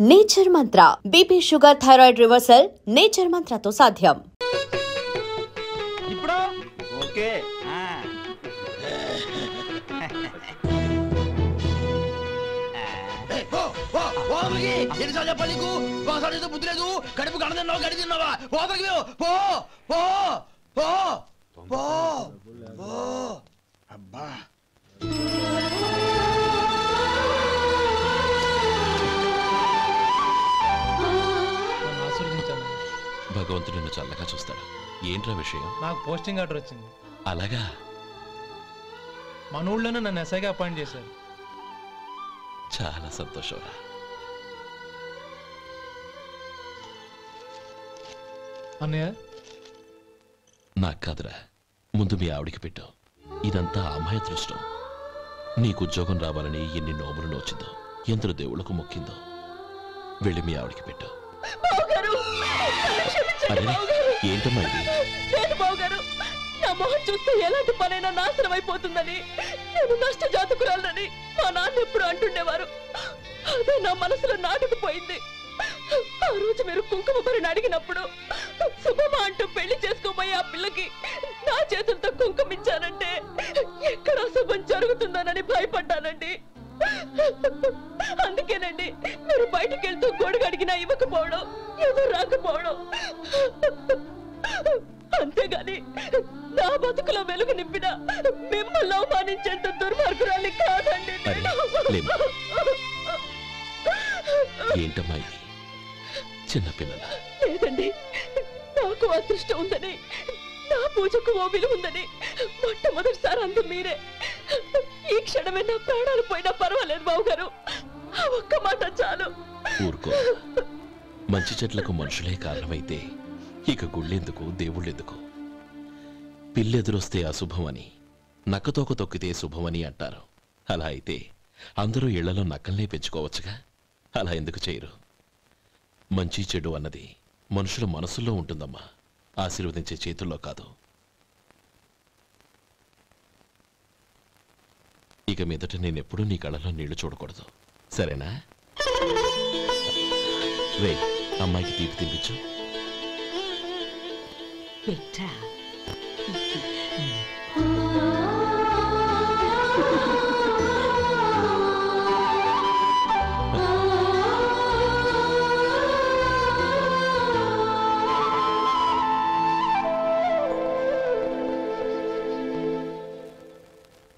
Nature mantra BP sugar thyroid reversal nature మంత్రతో సాధ్యం. ఇప్పుడు ఓకే. ఎన్నిసార్లు చెప్పాలి నీకు? ఒకసారి బుద్ధి లేదు. కడుపు గడ తిన్నావు, గడి తిన్నావా? అబ్బా భగవంతుడు నిన్ను చల్లగా చూస్తాడు. ఏంట్రా విషయం? నాకు పోస్టింగ్ ఆర్డర్ వచ్చింది. అలాగా? మన ఊళ్ళోనే నన్ను ఎస్ఐగా అపాయింట్ చేశారు. చాలా సంతోషంరా. అన్నయ్య నాకు కాదురా, ముందు మీ ఆవిడికి పెట్టు. ఇదంతా అమ్మాయి దృష్టం. నీకు ఉద్యోగం రావాలని ఎన్ని నోములు నోచిందో, ఎందరు దేవుళ్లకు మొక్కిందో. వెళ్ళి మీ ఆవిడికి పెట్టు. ఏంటమ్మా ఇది? నా మొహం చూస్తే ఎలాంటి పనైనా నాశనం అయిపోతుందని, నేను నష్ట జాతకురాలని మా నాన్న ఎప్పుడు అంటుండేవారు. అదే నా మనసులో నాటుకుపోయింది. ఆ రోజు మీరు కుంకుమ భరిని అడిగినప్పుడు శుభమా అంటూ పెళ్లి చేసుకోబోయే ఆ పిల్లకి నా చేతులతో కుంకుమ ఇచ్చానంటే ఎక్కడ శుభం జరుగుతుందోనని భయపడ్డానండి. అందుకేనండి మీరు బయటికి వెళ్తూ గొడుగు అడిగినా ఇవ్వకపోవడం, ఎవరు రాకపోవడం. అంతేగాని నా బతుకులో వెలుగు నింపిన మిమ్మల్ని అవమానించేంత దుర్మార్గురాలి కాదండి. ఏంటమ్మా ఇది? చిన్నపిల్లల లేదండి, నాకు అదృష్టం ఉందని, నా పూజకు ఓ విలువ ఉందని మొట్టమొదటిసారి అందు మీరే. ఈ క్షణమే నా ప్రాణాలు పోయినా పర్వాలేదు బావుగారు. ఆ ఒక్క మాట చాలు. ఊరుకో. మంచి చెట్లకు మనుషులే కారణమైతే ఇక గుళ్ళెందుకు, దేవుళ్ళెందుకు? పిల్లెదురొస్తే అశుభమని, నక్కతోక తొక్కితే శుభమని అంటారు. అలా అయితే అందరూ ఇళ్లలో నక్కల్నే పెంచుకోవచ్చుగా. అలా ఎందుకు చేయరు? మంచి చెడు అన్నది మనుషుల మనసుల్లో ఉంటుందమ్మా, ఆశీర్వదించే చేతుల్లో కాదు. ఇక మీదట నేనెప్పుడూ నీ కళ్ళలో నీళ్లు చూడకూడదు, సరేనా? రే, అమ్మాయికి తీపి తినిపించు.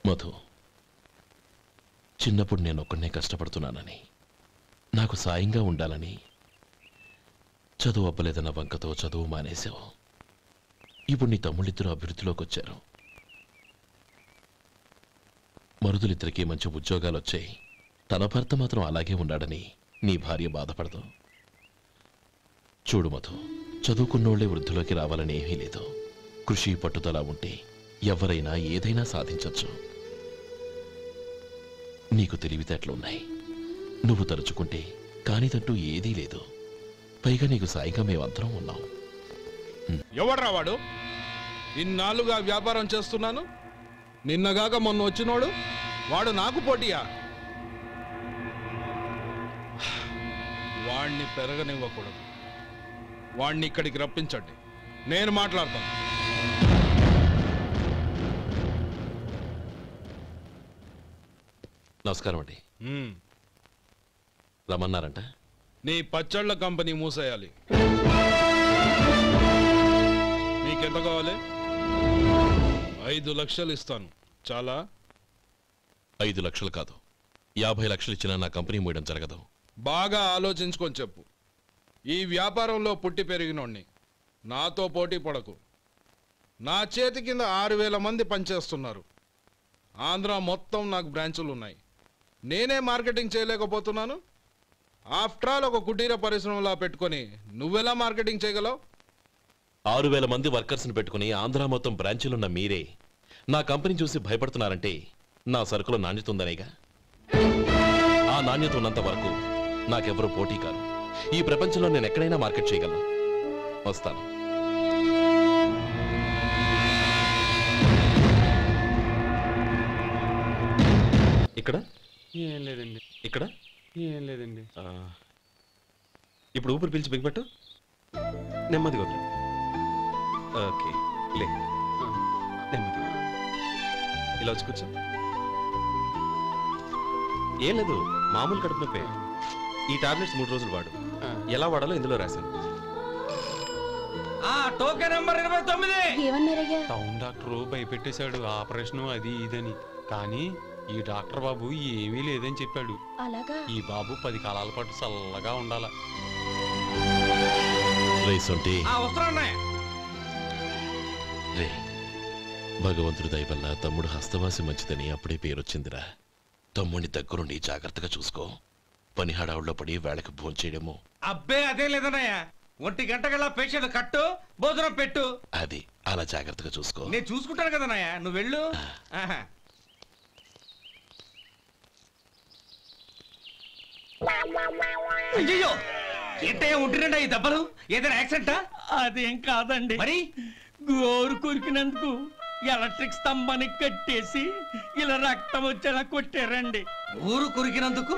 మధు, చిన్నప్పుడు నేను ఒక్కడనే కష్టపడుతున్నానని, నాకు సాయంగా ఉండాలని చదువు అవ్వలేదన్న వంకతో చదువు మానేశావు. ఇప్పుడు నీ తమ్ముళ్ళిద్దరూ అభివృద్ధిలోకి వచ్చారు. మరుదులిద్దరికీ మంచి ఉద్యోగాలు వచ్చాయి. తన భర్త మాత్రం అలాగే ఉన్నాడని నీ భార్య బాధపడదు. చూడు మధు, చదువుకున్నోళ్లే వృద్ధిలోకి రావాలని ఏమీ లేదు. కృషి పట్టుదల ఉంటే ఎవరైనా ఏదైనా సాధించవచ్చు. నీకు తెలివితేటలున్నాయి. నువ్వు తలుచుకుంటే కానిదంటూ ఏదీ లేదు. పైగా నీకు సాయిగా మేమందరం ఉన్నాం. ఎవడ్రా వాడు? ఇన్నాళ్ళుగా వ్యాపారం చేస్తున్నాను, నిన్నగాక మొన్న వచ్చినోడు వాడు నాకు పోటీయా? వాణ్ణి పెరగనివ్వకూడదు. వాణ్ణి ఇక్కడికి రప్పించండి, నేను మాట్లాడతాను. నమస్కారం అండి. రమ్మన్నారంట? నీ పచ్చళ్ళ కంపెనీ మూసేయాలి. నీకెంత కావాలి? 5 లక్షలు ఇస్తాను. చాలా? 5 లక్షలు కాదు, 50 లక్షలు ఇచ్చినా నా కంపెనీ మూయడం జరగదు. బాగా ఆలోచించుకొని చెప్పు. ఈ వ్యాపారంలో పుట్టి పెరిగినోడ్ని, నాతో పోటీ పడకు. నా చేతి కింద 6,000 మంది పనిచేస్తున్నారు. ఆంధ్ర మొత్తం నాకు బ్రాంచులు ఉన్నాయి. నేనే మార్కెటింగ్ చేయలేకపోతున్నాను. ఆఫ్టర్ ఆల్ ఒక కుటీర పరిశ్రమలా పెట్టుకొని నువ్వెలా మార్కెటింగ్ చేయగలవు? 6,000 మంది వర్కర్స్ని పెట్టుకుని ఆంధ్ర మొత్తం బ్రాంచీలున్న మీరే నా కంపెనీ చూసి భయపడుతున్నారంటే నా సరుకులో నాణ్యత ఉందనేగా. ఆ నాణ్యత ఉన్నంత వరకు నాకెవరూ పోటీ కాదు. ఈ ప్రపంచంలో నేను ఎక్కడైనా మార్కెట్ చేయగలను. వస్తాను. ఇక్కడ ఏం లేదండి. ఇక్కడ ఏం లేదండి. ఇప్పుడు ఊపిరి పీల్చి బిగ్బట్టు, నెమ్మదిగా వదిలి. ఓకే, లే, నెమ్మదిగా ఇలా వచ్చి కూర్చో. ఏం లేదు, మామూలు కడుపు నొప్పే. ఈ టాబ్లెట్స్ 3 రోజులు వాడు. ఎలా వాడాలో ఇందులో రాశాను. Token number 29. ఏమన్నారయ్యా? టౌన్ డాక్టర్ భయపెట్టేశాడు, ఆపరేషన్ అది ఇదని. కానీ ఈ డాక్టర్ బాబు ఏమీ లేదని చెప్పాడు. అలాగా? ఈ బాబు 10 కాలాల పాటు చల్లగా ఉండాల. రే, భగవంతుడి దయ వల్ల తమ్ముడు హస్తవాసి మంచిదని అప్పుడే పేరొచ్చిందిరా. తమ్ముడిని దగ్గరుండి జాగ్రత్తగా చూసుకో. పని హడావుల్లో పడి వేళకు భోంచేయడము. అబ్బే అదే లేదన్నయ్య. 1 గంట గల పేషెంట్ కట్టు, భోజనం పెట్టు. అది అలా జాగ్రత్తగా చూసుకో. నేను చూసుకుంటాను కదన్నయ్య, నువ్వు వెళ్ళు. అయ్యో, ఏంటయ్యా ఉంటున్నాడా ఈ దెబ్బలు? ఏదైనా యాక్సిడెంటా? అదేం కాదండి, మరి గోరు కొరికినందుకు ఎలక్ట్రిక్ స్తంభానికి కట్టేసి ఇలా రక్తం వచ్చేలా కొట్టారండి. ఊరు కురికినందుకు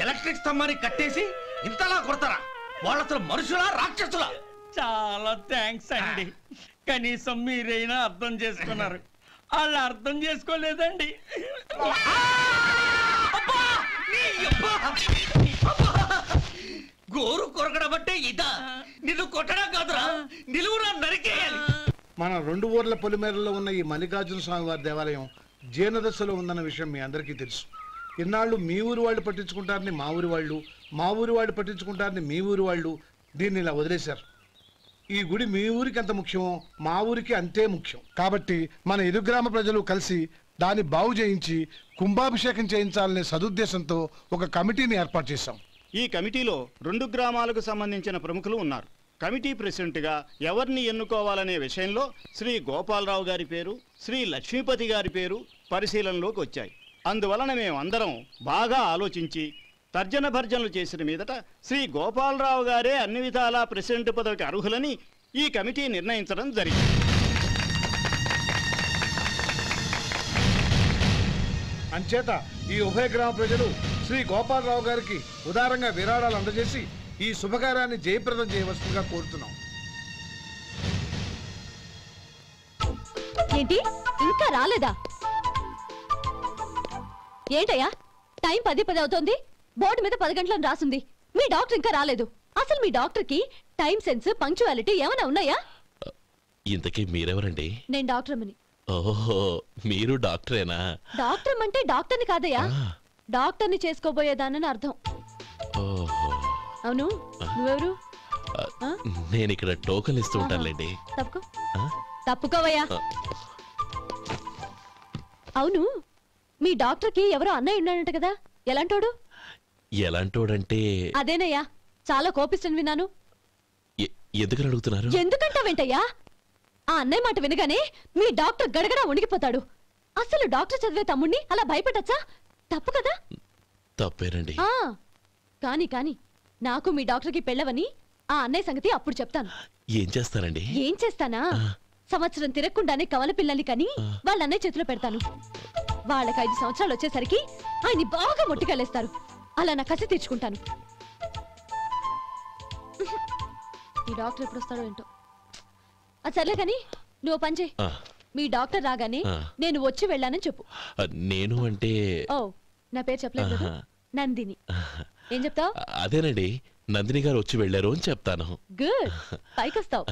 ఎలక్ట్రిక్ స్తంభాన్ని కట్టేసి ఇంతలా కొడతారా? వాళ్ళు అసలు మనుషులా, రాక్షసులా? చాలా థ్యాంక్స్ అండి. కనీసం మీరైనా అర్థం చేసుకున్నారు. వాళ్ళు అర్థం చేసుకోలేదండి. గోరు కొరకడం అంటే ఇదా? నిన్ను కొట్టడం కాదురా, నిలువురా నరికేయాలి. మన 2 ఊర్ల పొలిమేరలో ఉన్న ఈ మల్లికార్జున స్వామి వారి దేవాలయం జీర్ణదశలో ఉందన్న విషయం మీ అందరికీ తెలుసు. ఇన్నాళ్ళు మీ ఊరు వాళ్ళు పట్టించుకుంటారని మా ఊరి వాళ్ళు, మా ఊరి వాళ్ళు పట్టించుకుంటారని మీ ఊరి వాళ్ళు దీన్ని ఇలా వదిలేశారు. ఈ గుడి మీ ఊరికి ఎంత ముఖ్యమో మా ఊరికి అంతే ముఖ్యం. కాబట్టి మన ఇరు గ్రామ ప్రజలు కలిసి దాన్ని బాగు చేయించి కుంభాభిషేకం చేయించాలనే సదుద్దేశంతో ఒక కమిటీని ఏర్పాటు చేశాం. ఈ కమిటీలో 2 గ్రామాలకు సంబంధించిన ప్రముఖులు ఉన్నారు. కమిటీ ప్రెసిడెంట్గా ఎవరిని ఎన్నుకోవాలనే విషయంలో శ్రీ గోపాలరావు గారి పేరు, శ్రీ లక్ష్మీపతి గారి పేరు పరిశీలనలోకి వచ్చాయి. అందువలన మేమందరం బాగా ఆలోచించి తర్జన భర్జనలు చేసిన మీదట శ్రీ గోపాలరావు గారే అన్ని విధాలా ప్రెసిడెంట్ పదవికి అర్హులని ఈ కమిటీ నిర్ణయించడం జరిగింది. అంచేత ఈ ఉభయ గ్రామ ప్రజలు శ్రీ గోపాలరావు గారికి ఉదారంగా విరాళాలు అందజేసి ఈ శుభకార్యాన్ని జయప్రదం చేయవలసిందిగా కోరుతున్నాం. ఏంటి ఇంకా రాలేదా? ఏంటయ్యా, టైం 10 అవుతోంది. బోర్డు మీద 10 గంటలను రాసింది. మీ డాక్టర్ ఇంకా రాలేదు. అసలు మీ డాక్టర్ కి టైం సెన్స్, పంక్చువాలిటీ ఏమైనా ఉన్నాయా? ఇంతకీ మీరెవరండి? నేను డాక్టర్ అమ్మని. ఓహో, మీరు డాక్టరేనా? డాక్టర్ అంటే డాక్టర్ని కాదయ్యా, డాక్టర్ని చేసుకోబోయేదానని అర్థం. ఓహో, అవును, నువ్వెవరు? నేను ఇక్కడ టోకన్ ఇస్తూ ఉంటానులేండి. తప్పుకో, తప్పుకోవయ్యా. అవును, మీ డాక్టర్ కి ఎవరో అన్నయ్య ఉన్నాడంట కదా, ఎలాంటోడు? ఎలాంటోడంటే అదేనయ్యా, చాలా కోపిస్తని విన్నాను. ఎందుకని అడుగుతున్నారు? ఎందుకంటావేంటయ్యా? ఆ అన్నయ్య మాట వినగానే మీ డాక్టర్ గడగడా ఉణిగిపోతాడు. అసలు డాక్టర్ చదివే తమ్ముణ్ణి అలా భయపెట్టచ్చా? తప్పు కదా? తప్పేనండి. కాని కాని నాకు మీ డాక్టర్కి పెళ్ళవని ఆ అన్నయ్య సంగతి అప్పుడు చెప్తాను. ఏం చేస్తారండి? ఏం చేస్తానా, సంవత్సరం తిరగకుండానే కవల పిల్లల్ని కని వాళ్ళ అన్నయ్య చేతిలో పెడతాను. వాళ్ళకి 5 సంవత్సరాలు వచ్చేసరికి ఆయన్ని బాగా మొట్టికెళ్ళేస్తారు. అలా నా కసి తీర్చుకుంటాను. ఈ డాక్టర్ ఎప్పుడు వస్తాడో ఏంటో. అది సర్లే కాని నువ్వు పని చేయి. మీ డాక్టర్ రాగానే నేను వచ్చి వెళ్ళానని చెప్పు. నేను అంటే ఓ, నా పేరు చెప్పలేదు కదా, నందిని. ఏం చెప్తావు? అదేనండి, నందిని గారు వచ్చి వెళ్ళారు అని చెప్తాను. గుడ్, పైకొస్తావు.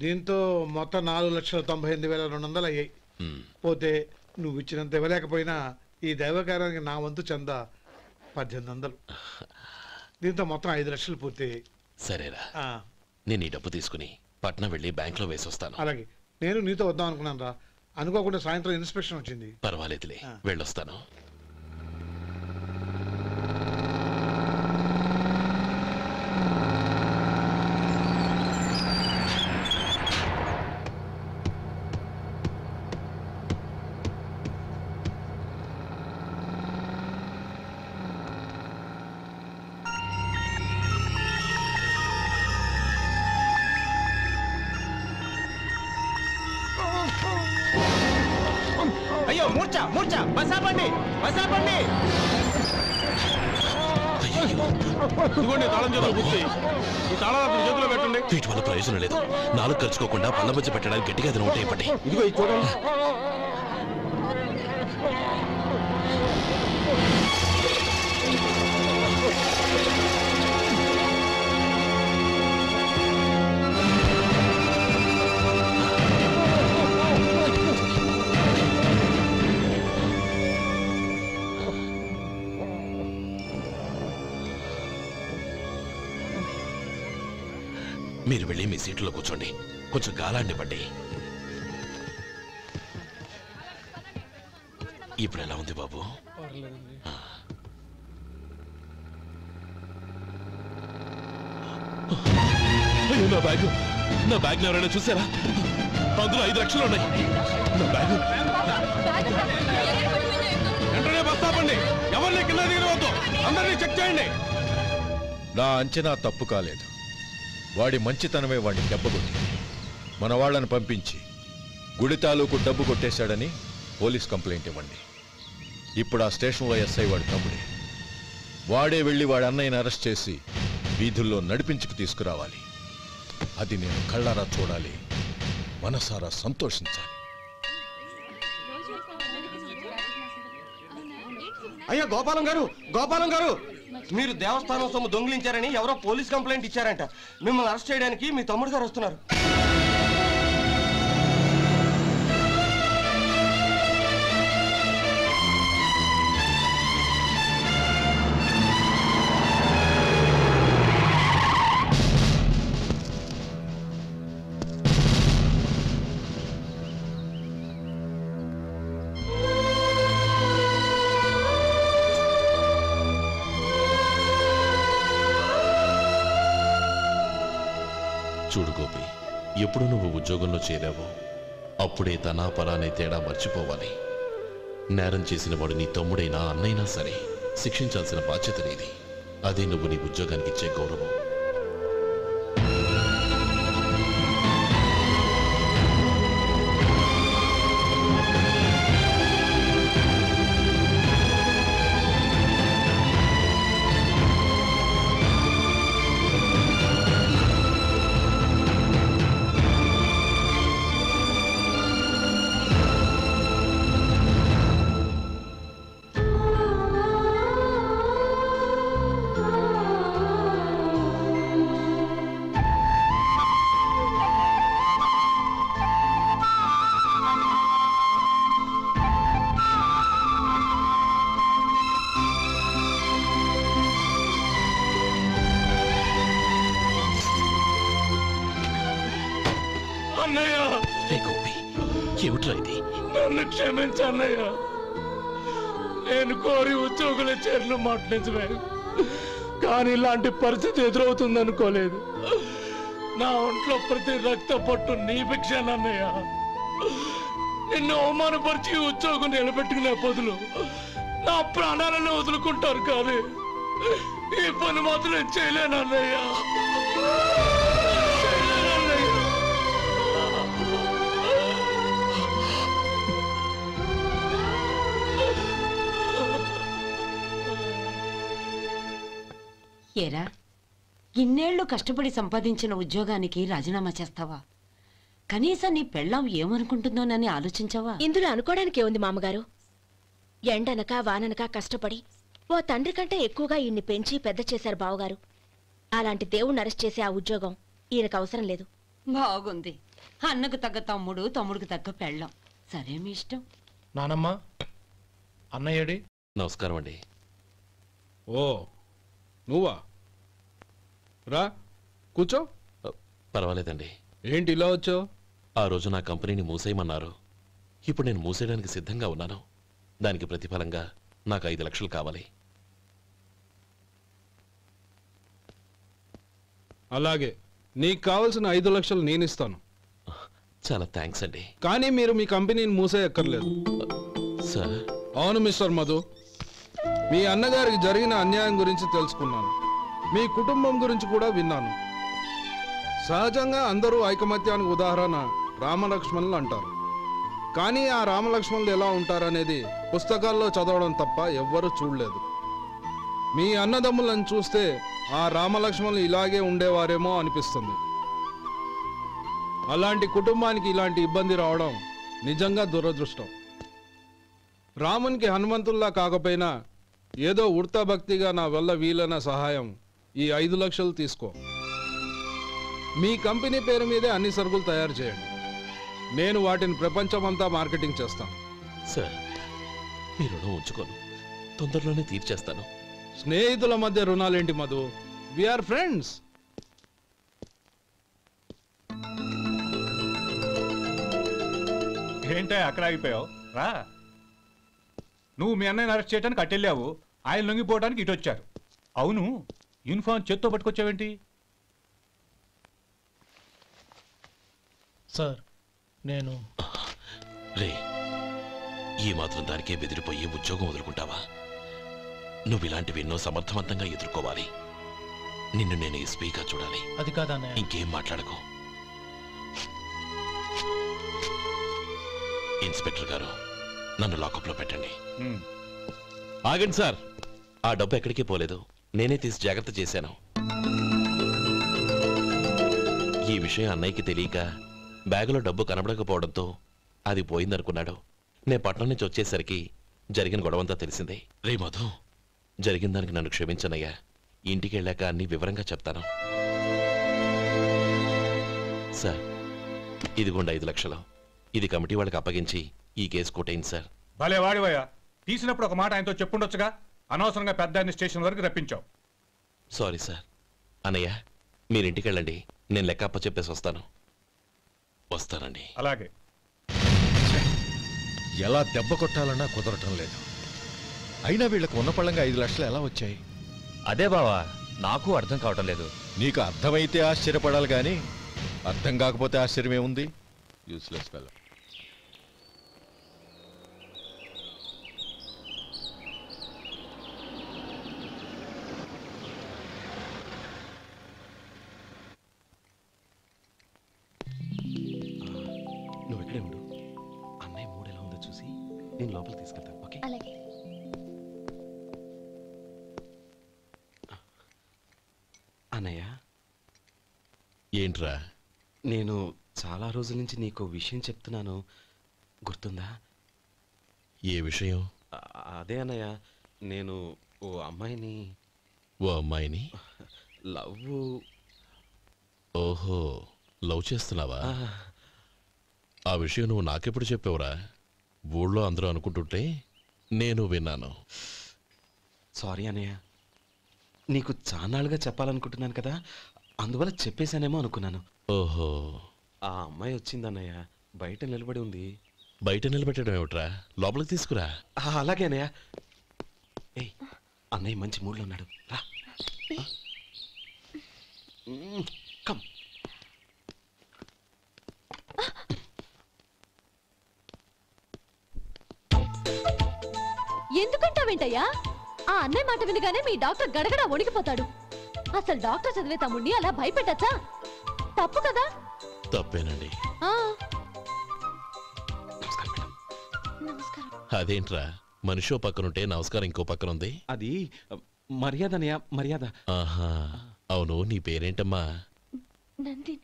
దీంతో మొత్తం 4,98,200 అయ్యాయి. పోతే నువ్వు ఇచ్చినంత ఇవ్వలేకపోయినా ఈ దైవకార్యానికి నా వంతు చందా 1800. దీంతో మొత్తం 5 లక్షలు పూర్తయ్యాయి. సరేరా, నేను ఈ డబ్బు తీసుకుని పట్నం వెళ్ళి బ్యాంక్ లో వేసి వస్తాను. అలాగే, నేను నీతో వద్దాం అనుకున్నాను రా, అనుకోకుండా సాయంత్రం ఇన్స్పెక్షన్ వచ్చింది. పర్వాలేదులే, వెళ్ళొస్తాను. మూర్చ మూర్చ బసాపండి బసాపండి. ఇదిగోండి తాళం చేతులు పూర్తి. ఈ తాళాలు చేతిలో పెట్టండి. వీటి వల్ల ప్రయోజనం లేదు. నాలుగు ఖర్చుకోకుండా పళ్ళ మధ్య పెట్టడానికి గట్టిగా ఏదైనా ఉంటే ఇవ్వండి. ఇదిగో ఇది చూడండి. మీరు వెళ్ళి మీ సీట్లో కూర్చోండి. కొంచెం గాలాన్ని పడ్డి. ఇప్పుడు ఎలా ఉంది బాబు? నా బ్యాగ్ ఎవరైనా చూసారా? అందులో 5 లక్షలు ఉన్నాయి. నా బ్యాగ్ వెంటనే బస్తాపండి. ఎవరిని కింద దిగవద్దు. అందరినీ చెక్ చేయండి. నా అంచనా తప్పు కాలేదు. వాడి మంచితనమే వాడిని దెబ్బకొట్టింది. మన వాళ్ళని పంపించి గుడి తాలూకు డబ్బు కొట్టేశాడని పోలీస్ కంప్లైంట్ ఇవ్వండి. ఇప్పుడు ఆ స్టేషన్లో ఎస్ఐ వాడి తమ్ముడే. వాడే వెళ్ళి వాడి అన్నయ్యని అరెస్ట్ చేసి వీధుల్లో నడిపించుకు తీసుకురావాలి. అది నేను కళ్ళారా చూడాలి, మనసారా సంతోషించాలి. అయ్యా గోపాలం గారు, మీరు దేవస్థానం సొమ్ము దొంగిలించారని ఎవరో పోలీస్ కంప్లైంట్ ఇచ్చారంట. మిమ్మల్ని అరెస్ట్ చేయడానికి మీ తమ్ముడు గారు వస్తున్నారు. చూడు గోపి, ఎప్పుడు నువ్వు ఉద్యోగంలో చేరావో అప్పుడే తనా పరానే తేడా మర్చిపోవాలి. నేరం చేసిన వాడు నీ తమ్ముడైనా అన్నైనా సరే శిక్షించాల్సిన బాధ్యత నీది. అదే నువ్వు నీ ఉద్యోగానికి ఇచ్చే గౌరవం. నన్ను క్షమించన్నయ్య. నేను కోరి ఉద్యోగుల చేరిన మాట నిజమే, కానీ ఇలాంటి పరిస్థితి ఎదురవుతుంది అనుకోలేదు. నా ఒంట్లో ప్రతి రక్త పట్టు నీ భిక్షనన్నయ్య. నిన్ను అవమానపరిచి ఉద్యోగం నిలబెట్టుకునే బదులు నా ప్రాణాలను వదులుకుంటారు, కానీ ఈ పని మాత్రం చేయలేనన్నయ్య. ఏరా, ఇన్నేళ్లు కష్టపడి సంపాదించిన ఉద్యోగానికి రాజీనామా చేస్తావా? కనీసం నీ పెళ్ళాం ఏమనుకుంటుందోనని ఆలోచించావా? ఇందులో అనుకోవడానికి ఏముంది మామగారు? ఎండనక వాననక కష్టపడి ఓ తండ్రి కంటే ఎక్కువగా ఈయన్ని పెంచి పెద్ద చేశారు బావగారు. అలాంటి దేవుణ్ణి అరెస్ట్ చేసే ఆ ఉద్యోగం ఈయనకు అవసరం లేదు. బాగుంది. అన్నకు తగ్గ తమ్ముడు, తమ్ముడికి తగ్గ పెళ్ళాం. సరే, మీ ఇష్టం. నానమ్మ, అన్నయ్యడి. నమస్కారం అండి. ఓ నువ్వా? రా కూర్చో. పర్వాలేదండి. ఏంటి ఇలా వచ్చావు? ఆ రోజు నా కంపెనీని మూసేయమన్నారు. ఇప్పుడు నేను మూసేయడానికి సిద్ధంగా ఉన్నాను. దానికి ప్రతిఫలంగా నాకు 5 లక్షలు కావాలి. అలాగే, నీకు కావాల్సిన 5 లక్షలు నేను ఇస్తాను. చాలా థ్యాంక్స్ అండి. కానీ మీరు మీ కంపెనీని మూసేయక్కర్లేదు. సార్? అవును మిస్టర్ మధు, మీ అన్నగారికి జరిగిన అన్యాయం గురించి తెలుసుకున్నాను. మీ కుటుంబం గురించి కూడా విన్నాను. సహజంగా అందరూ ఐకమత్యానికి ఉదాహరణ రామలక్ష్మణులు అంటారు. కానీ ఆ రామలక్ష్మణులు ఎలా ఉంటారనేది పుస్తకాల్లో చదవడం తప్ప ఎవ్వరూ చూడలేదు. మీ అన్నదమ్ములను చూస్తే ఆ రామలక్ష్మణులు ఇలాగే ఉండేవారేమో అనిపిస్తుంది. అలాంటి కుటుంబానికి ఇలాంటి ఇబ్బంది రావడం నిజంగా దురదృష్టం. రామునికి హనుమంతుల్లా కాకపోయినా ఏదో ఉడతాభక్తిగా నా వల్ల వీలైన సహాయం ఈ 5 లక్షలు తీసుకో. మీ కంపెనీ పేరు మీదే అన్ని సరుకులు తయారు చేయండి. నేను వాటిని ప్రపంచమంతా మార్కెటింగ్ చేస్తాను. సార్, మీ రుణం ఉంచుకోను, తొందరలోనే తీర్చేస్తాను. స్నేహితుల మధ్య రుణాలేంటి మధు? We are friends. ఏంటే అక్కడ ఆగిపోయావు? రా. నువ్వు మీ అన్నయ్యని అరెస్ట్ చేయడానికి అట్టెళ్ళావు, ఆయన లొంగిపోవడానికి ఇటు వచ్చారు. అవును, యూనిఫామ్ చేత్తో పట్టుకొచ్చావేంటి? సార్, నేను రే, ఈ మాత్రం దానికే బెదిరిపోయి ఉద్యోగం వదులుకుంటావా? నువ్వు ఇలాంటివి ఎన్నో సమర్థవంతంగా ఎదుర్కోవాలి. నిన్ను నేను ఎస్పీగా చూడాలి. అది కాదన్నయ్య. ఇంకేం మాట్లాడకు. ఇన్స్పెక్టర్ గారు, నన్ను లాకప్లో పెట్టండి. ఆగండి సార్, ఆ డబ్బు ఎక్కడికి పోలేదు, నేనే తీసి జాగ్రత్త చేశాను. ఈ విషయం అన్నయ్యకి తెలియక బ్యాగులో డబ్బు కనబడకపోవడంతో అది పోయిందనుకున్నాడు. నే పట్నం నుంచి వచ్చేసరికి జరిగిన గొడవంతా తెలిసిందే. రే మధు, జరిగిన దానికి నన్ను క్షమించనయ్యా. ఇంటికి వెళ్ళాక అన్ని వివరంగా చెప్తాను. సార్, ఇదిగోండి 5 లక్షలు. ఇది కమిటీ వాళ్ళకి అప్పగించి ఈ కేసు కొట్టేయండి సార్. భలే వాడివయ్యా, తీసినప్పుడు ఒక మాట ఆయనతో చెప్పుండొచ్చుగా. అనవసరంగా పెద్ద ఆయన స్టేషన్ వరకు రప్పించావు. Sorry sir. అన్నయ్య, మీరు ఇంటికి వెళ్ళండి, నేను లెక్క అప్ప చెప్పేసి వస్తానండి. అలాగే. ఎలా దెబ్బ కొట్టాలన్నా కుదరటం లేదు. అయినా వీళ్ళకు ఉన్న పళ్ళంగా 5 లక్షలు ఎలా వచ్చాయి? అదే బావా, నాకు అర్థం కావటం లేదు. నీకు అర్థమైతే ఆశ్చర్యపడాలి కానీ అర్థం కాకపోతే ఆశ్చర్యం ఏముంది? Useless fellow. నువ్వు ఇక్కడే ఉండు. అన్నయ్య మూడు ఎలా ఉందో చూసి నేను లోపలికి తీసుకెళ్తాను. ఓకే? అలాగే. అన్నయ్య, ఏంట్రా? నేను చాలా రోజుల నుంచి నీకు విషయం చెప్తున్నాను, గుర్తుందా? ఏ విషయం? అదే అన్నయ్య, నేను ఓ అమ్మాయిని లవ్. ఓహో, లవ్ చేస్తున్నావా? ఆ విషయం నువ్వు నాకెప్పుడు చెప్పావురా? ఊళ్ళో అందరూ అనుకుంటుంటే నేను విన్నాను. సారీ అన్నయ్య, నీకు చాన్నాళ్ళుగా చెప్పాలనుకుంటున్నాను కదా, అందువల్ల చెప్పేశానేమో అనుకున్నాను. ఓహో, ఆ అమ్మాయి వచ్చిందన్నయ్య, బయట నిలబడి ఉంది. బయట నిలబెట్టడం ఏమిట్రా? లోపలికి తీసుకురా. అలాగే అన్నయ్య. ఏయ్, అన్నయ్య మంచి మూడ్లో ఉన్నాడు, రా. కమ్. ఎందుకంటావేంటయ్యా? ఆ అన్నయ్య మాట వినగానే మీ డాక్టర్ గడగడ వణికిపోతాడు. అసలు డాక్టర్ చదివే తమ్ముడిని అలా భయపెట్టచ్చా? తప్పు కదా? తప్పేనండి. అదేంట్రా, మనిషో పక్కనుంటే నమస్కారం ఇంకో పక్కన ఉంది? అది మర్యాద అన్నయ్య, మర్యాద. ఆహా, అవును, నీ పేరేంటమ్మా? నందిని.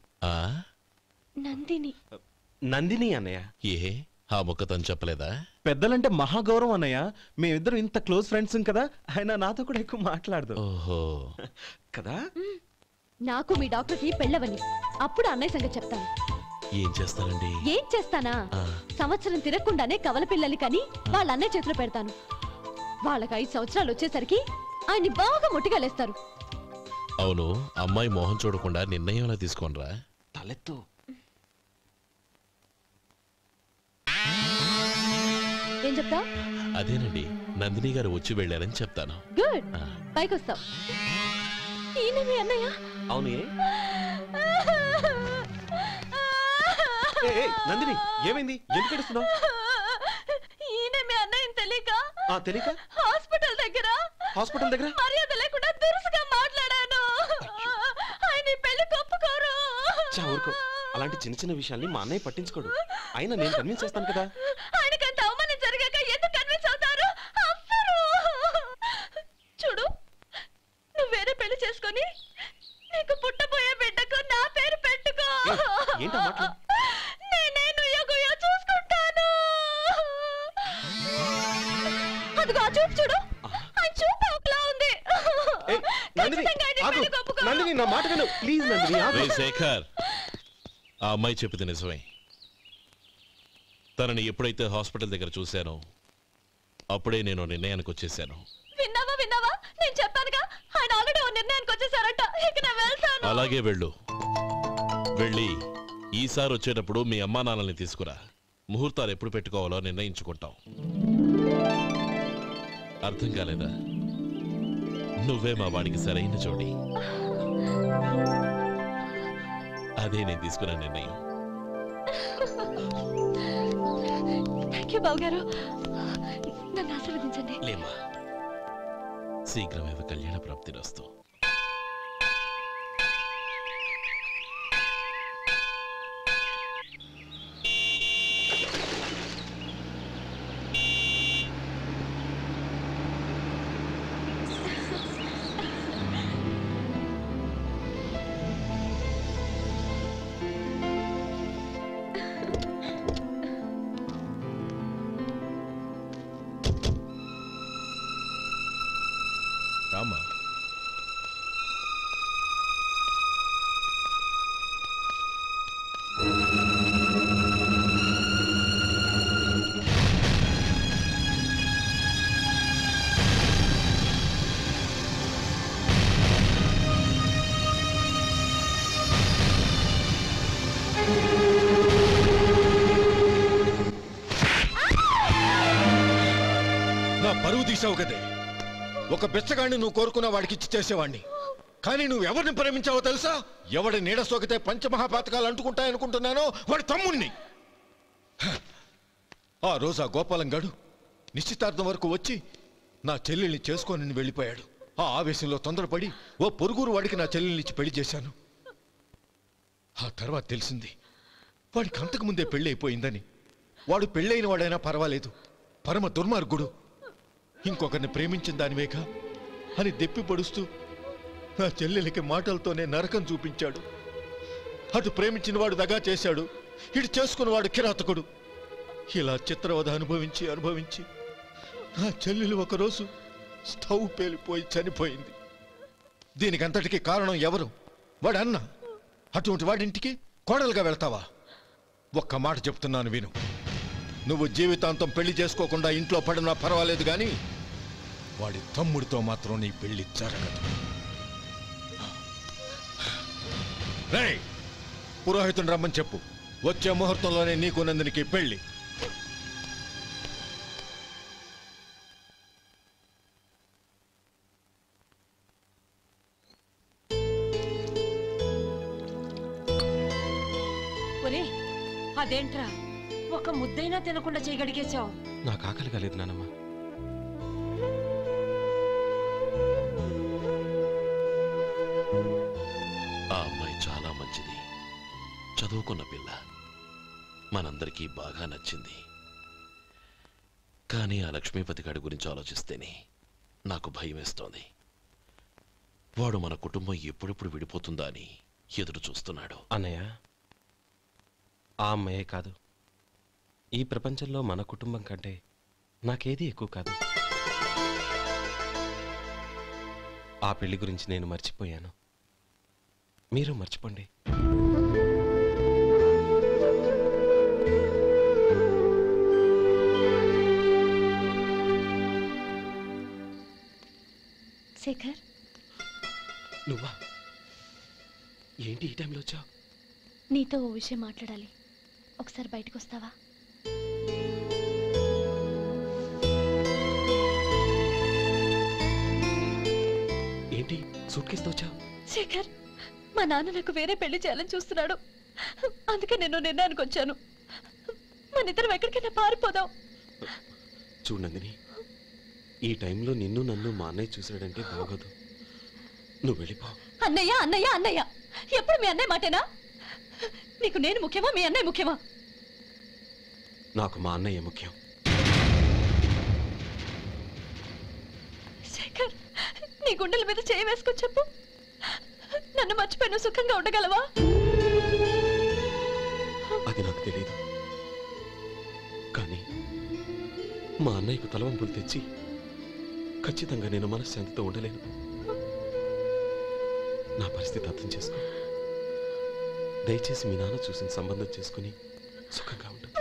నందిని అన్నయ్య. ఏ, ఆ ముక్క తను చెప్పలేదా? పెద్దలంటే మహాగౌరవం అన్నయ్య, మేమిద్దరం ఇంత క్లోజ్ ఫ్రెండ్స్ కదా, ఆయన నాతో కూడా ఎక్కువ మాట్లాడదు. ఓహో కదా. నాకు మీ డాక్టర్కి పెళ్ళవని, అప్పుడు అన్నయ్య సంగతి చెప్తాను. ఏం చేస్తానండి? ఏం చేస్తానా? సంవత్సరం తిరగకుండానే కవల పిల్లల్ని కని వాళ్ళ అన్నయ్య చేతిలో పెడతాను. వాళ్ళకి 5 సంవత్సరాలు వచ్చేసరికి ఆయన్ని బాగా ముట్టిగలేస్తారు. అవును, అమ్మాయి మోహం చూడకుండా నిర్ణయం ఎలా తీసుకోనరా? తలెత్తు. ఏం చెప్తా? అదేనండి, నందిని గారు వచ్చి వెళ్ళారని చెప్తాను. గుడ్, పైకి వస్తావు. ఈయన మీ అన్నయ్య? అవును. నందిని, ఏమైంది? ఎందుకు ఏడుస్తున్నావు? ఈయన మీ అన్నయ్యని తెలియక తెలియక హాస్పిటల్ దగ్గర మర్యాద లేకుండా దురుసుగా మాట్లాడాను. ఆయన పెళ్లి ఒప్పుకోరు. అలాంటి చిన్న చిన్న విషయాల్ని మా అన్నయ్య పట్టించుకోడు. అయినా నేను కన్విన్స్ చేస్తాను కదా. ఆయనకంత అవమానం జరిగాక ఎందుకు కన్విన్స్ అవుతారు? అవ్వరు. చూడు, నువ్వు వేరే పెళ్లి చేసుకొని నీకు పుట్టబోయే బిడ్డకు నా పేరు పెట్టుకో. ఏంటా మాటలు? నేనే నుయ్యగుయ్య చూసుకుంటాను. అదిగో ఆ చూపు చూడు, ఆ చూపు ఒకలా ఉంది. నందిని నా మాట విను ప్లీజ్. నందిని శేఖర్, ఆ అమ్మాయి చెప్పింది నిజమే. తనని ఎప్పుడైతే హాస్పిటల్ దగ్గర చూశానో అప్పుడే నేను నిర్ణయానికి వచ్చేసాను. విన్నావా విన్నావా? నేను చెప్పానుగా, ఆయన ఆల్రెడీ ఓ నిర్ణయానికి వచ్చేసారట. ఇక నేను వెళ్తాను. అలాగే వెళ్ళు. వెళ్ళి ఈసారి వచ్చేటప్పుడు మీ అమ్మా నాన్నల్ని తీసుకురా. ముహూర్తాలు ఎప్పుడు పెట్టుకోవాలో నిర్ణయించుకుంటాం. అర్థం కాలేదా? నువ్వే మా వాడికి సరైన జోడి. అదే నేను తీసుకున్న నిర్ణయం. థ్యాంక్ యూ బావగారు. నన్ను ఆశీర్వదించండి. లేమా, శీఘ్రమేవ కళ్యాణ ప్రాప్తిరస్తు. రామా, నా పరువు తీసావు కదే. ఒక బెచ్చగాడిని నువ్వు కోరుకున్న వాడికి ఇచ్చి చేసేవాడిని. కానీ నువ్వు ఎవరిని ప్రేమించావో తెలుసా? ఎవడి నీడ సోకితే పంచమహాపాతకాలు అంటుకుంటాయనుకుంటున్నానో వాడి తమ్ముణ్ణి. ఆ రోజు ఆ గోపాలం గాడు నిశ్చితార్థం వరకు వచ్చి నా చెల్లెల్ని చేసుకొని వెళ్ళిపోయాడు. ఆ ఆవేశంలో తొందరపడి ఓ పొరుగురు వాడికి నా చెల్లెల్నిచ్చి పెళ్లి చేశాను. ఆ తర్వాత తెలిసింది వాడికి అంతకుముందే పెళ్లి అయిపోయిందని. వాడు పెళ్ళైన వాడైనా పర్వాలేదు, పరమ దుర్మార్గుడు. ఇంకొకరిని ప్రేమించిన దానివేగా అని దెప్పి పడుస్తూ నా చెల్లెలికి మాటలతోనే నరకం చూపించాడు. అటు ప్రేమించిన వాడు దగా చేశాడు, ఇటు చేసుకున్నవాడు కిరాతకుడు. ఇలా చిత్రవధ అనుభవించి అనుభవించి నా చెల్లెలు ఒకరోజు స్టవ్ పేలిపోయి చనిపోయింది. దీనికంతటికి కారణం ఎవరు? వాడు అన్న. అటువంటి వాడింటికి కోడలుగా వెళ్తావా? ఒక్క మాట చెప్తున్నాను విను. నువ్వు జీవితాంతం పెళ్లి చేసుకోకుండా ఇంట్లో పడినా పర్వాలేదు, కానీ వాడి తమ్ముడితో మాత్రం నీ పెళ్లి జరగదు. రేయ్, పురోహితుని రమ్మని చెప్పు. వచ్చే ముహూర్తంలోనే నీకు నందినికి పెళ్లి. ఒరే, అదేంట్రా ఒక ముద్దైనా తినకుండా చేయగడిగేశావు? నాకు ఆకలి కాలేదు నానమ్మ. ఆ అమ్మాయి చాలా మంచిది, చదువుకున్న పిల్ల, మనందరికీ బాగా నచ్చింది. కానీ ఆ లక్ష్మీపతి గారి గురించి ఆలోచిస్తేనే నాకు భయం వేస్తోంది. వాడు మన కుటుంబం ఎప్పుడెప్పుడు విడిపోతుందా అని ఎదురు చూస్తున్నాడు. అన్నయ్య, ఆ అమ్మాయే కాదు, ఈ ప్రపంచంలో మన కుటుంబం కంటే నాకేది ఎక్కువ కాదు. ఆ పెళ్లి గురించి నేను మర్చిపోయాను, మీరు మర్చిపోండి. శేఖర్, నువ్వా? ఏంటి ఈ టైంలో వచ్చావు? నీతో ఓ విషయం మాట్లాడాలి. ఒకసారి బయటకు వస్తావా? ఏంటి సూట్ కేసుతో వచ్చావు? శేఖర్, మా నాన్న నాకు వేరే పెళ్లి చేయాలని చూస్తున్నాడు. అందుకే నేను నిర్ణయానికి వచ్చాను. మన ఇద్దరం ఎక్కడికైనా పారిపోదాం. చూడు నందిని, ఈ టైంలో నిన్ను నన్ను మా అన్నయ్య చూశాడంటే బాగోదు. నువ్వు వెళ్ళిపో. అన్నయ్య అన్నయ్య అన్నయ్య, ఎప్పుడు మీ అన్నయ్య మాటేనా? నీకు నేను ముఖ్యమా మీ అన్నయ్య ముఖ్యమా? నాకు మా అన్నయ్య ముఖ్యం. శేఖర్, నీ గుండెల మీద చేయి వేసుకొని చెప్పు, నన్ను మర్చిపోయిన సుఖంగా ఉండగలవా? అది నాకు తెలియదు, కానీ మా అన్నయ్యకు తలవంపులు తెచ్చి ఖచ్చితంగా నేను మనశ్శాంతితో ఉండలేను. నా పరిస్థితి అర్థం చేసుకో. దయచేసి మీ నాన్న చూసిన సంబంధం చేసుకుని సుఖంగా ఉంటుంది.